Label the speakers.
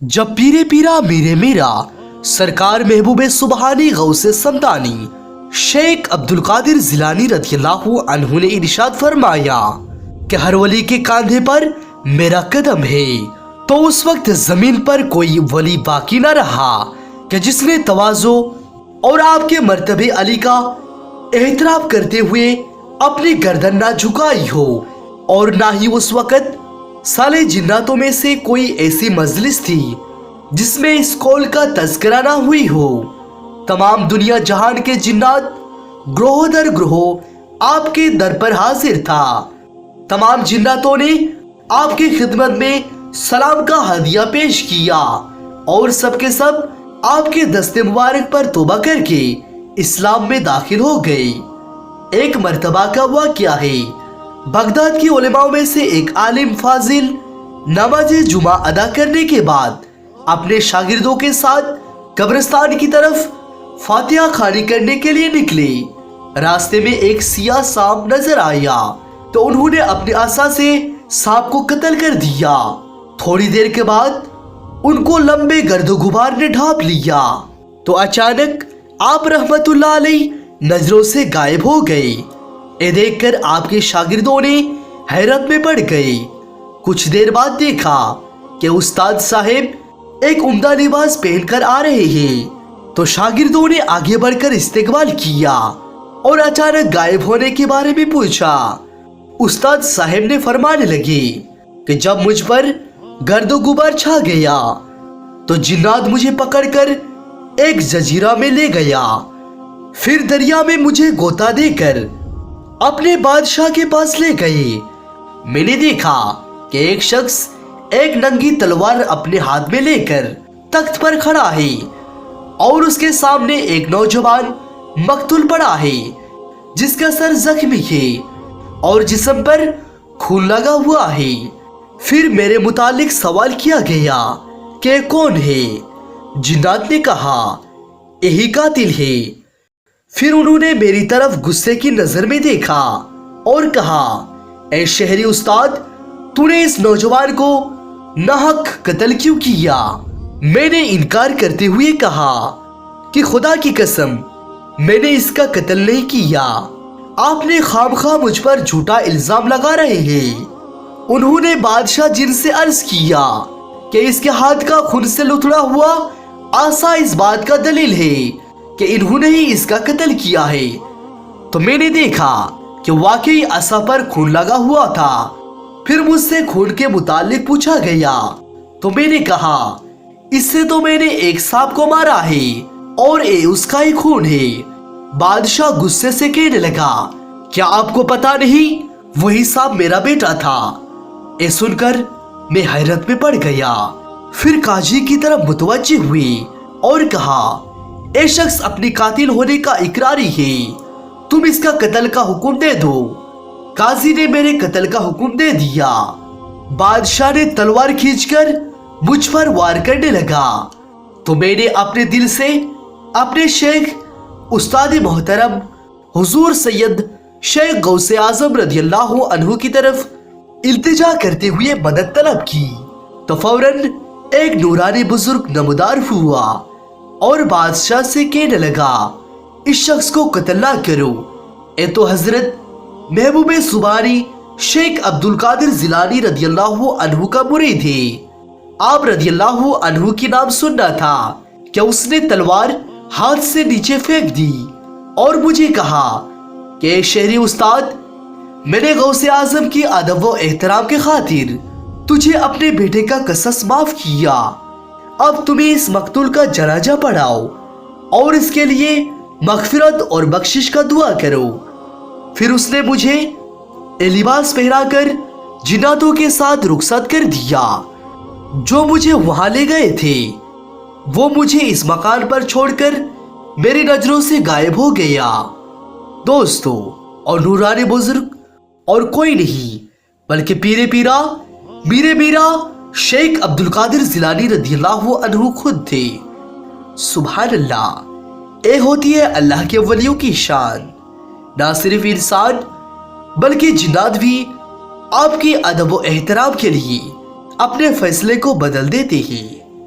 Speaker 1: जब पीरे पीरा मीरे मीरा सरकार महबूब सुबहानी गौसे समदानी शेख अब्दुल कादिर जिलानी रज़ियल्लाहु अन्हु ने इरशाद फरमाया कि हर वली के कांधे पर मेरा कदम है, तो उस वक्त जमीन पर कोई वली बाकी न रहा कि जिसने तवाज़ो और आपके मर्तबे अली का एहतराम करते हुए अपनी गर्दन ना झुकाई हो, और ना ही उस वक्त साले जिन्नातों में से कोई ऐसी मजलिस थी जिसमें इस कौल का तज़किरा ना हुई हो। तमाम दुनिया जहान के जिन्नात ग्रोह दर ग्रोह आपके दर पर हाजिर था। तमाम जिन्नातों ने आपकी खिदमत में सलाम का हदिया पेश किया और सबके सब आपके दस्ते मुबारक पर तौबा करके इस्लाम में दाखिल हो गए। एक मर्तबा का वाक़या है, बगदाद की उलेमाओं में से एक आलिम फाजिल नमाज जुमा अदा करने के बाद अपने शागिर्दों के साथ कब्रिस्तान की तरफ फातिहा खानी करने के लिए निकले। रास्ते में एक सियाह सांप नजर आया तो उन्होंने अपने आसा से सांप को कत्ल कर दिया। थोड़ी देर के बाद उनको लंबे गर्दो गुबार ने ढांप लिया तो अचानक आप रहमतुल्लाह अलैह नजरों से गायब हो गए। ये देखकर आपके शागिर्दों ने हैरत में पड़ गए। कुछ देर बाद देखा कि उस्ताद साहब एक उम्दा लिबास पहनकर आ रहे हैं, तो शागिर्दों ने आगे बढ़कर इस्तेकबाल किया और अचानक गायब होने के बारे में पूछा। उस्ताद साहब ने फरमाने लगे कि जब मुझ पर गर्दो गुबार छा गया तो जिन्नात मुझे पकड़कर एक जजीरा में ले गया, फिर दरिया में मुझे गोता देकर अपने बादशाह के पास ले गए। मैंने देखा कि एक शख्स एक नंगी तलवार अपने हाथ में लेकर तख्त पर खड़ा है और उसके सामने एक नौजवान मकतूल पड़ा है जिसका सर जख्मी है और जिस्म पर खून लगा हुआ है। फिर मेरे मुतालिक सवाल किया गया कि कौन है। जिन्नात ने कहा यही कातिल है। फिर उन्होंने मेरी तरफ गुस्से की नजर में देखा और कहा, ऐ शहरी उस्ताद, तूने इस नौजवान को नाहक कत्ल क्यों किया? मैंने इनकार करते हुए कहा कि खुदा की कसम मैंने इसका कत्ल नहीं किया, आपने खामखा मुझ पर झूठा इल्जाम लगा रहे हैं। उन्होंने बादशाह जिन से अर्ज किया कि इसके हाथ का खून से लुथड़ा हुआ आसा इस बात का दलील है कि इन्होंने ही इसका कत्ल किया है। तो मैंने देखा कि वाकई आसा पर खून लगा हुआ था। फिर मुझसे खून के मुतालिक पूछा गया तो मैंने कहा, इससे तो मैंने एक सांप को मारा है और ये उसका ही खून है। बादशाह गुस्से से कहने लगा, क्या आपको पता नहीं वही सांप मेरा बेटा था? ये सुनकर मैं हैरत में पड़ गया। फिर काजी की तरफ मुतवज्जे हुई और कहा, ये शख्स अपनी कातिल होने का इकरारी है, तुम इसका कत्ल का हुक्म दे दो। काजी ने मेरे कत्ल का हुक्म दे दिया। बादशाह ने तलवार खींचकर मुझ पर वार करने लगा तो मैंने अपने दिल से अपने शेख उस्ताद मोहतरम हुजूर सैयद शेख गौसे आजम रज़ियल्लाहु अन्हु की तरफ इल्तिजा करते हुए मदद तलब की तो फौरन एक नूरानी बुजुर्ग नमदार हुआ और बादशाह से कहने लगा, इस शख्स को कत्ल ना करो, ए तो हजरत महबूब सुबानी शेख अब्दुल कादिर जिलानी रज़ियल्लाहु अन्हु का मुरीद है। आप रज़ियल्लाहु अन्हु की नाम सुनना था कि उसने तलवार हाथ से नीचे फेंक दी और मुझे कहा कि शहरी उस्ताद, मैंने गौसे आजम की अदब व एहतराम के खातिर तुझे अपने बेटे का कसस माफ किया। अब तुम्हें इस मकतूल का जनाजा पढ़ाओ और इसके लिए मगफिरत और बख्शिश का दुआ करो। फिर उसने मुझे लिबास पहनाकर जिन्नातों के साथ रुखसत कर दिया। जो मुझे वहां ले गए थे वो मुझे इस मकान पर छोड़कर मेरी नजरों से गायब हो गया। दोस्तों, और नूरानी बुजुर्ग और कोई नहीं बल्कि पीरे पीरा मीरे मीरा शेख अब्दुल कादिर जिलानी रज़ियल्लाहु अन्हु खुद थे। सुभान अल्लाह, ये होती है अल्लाह के वलियों की शान। ना सिर्फ इंसान बल्कि जिन्नात भी आपकी अदब व एहतराम के लिए अपने फैसले को बदल देते हैं।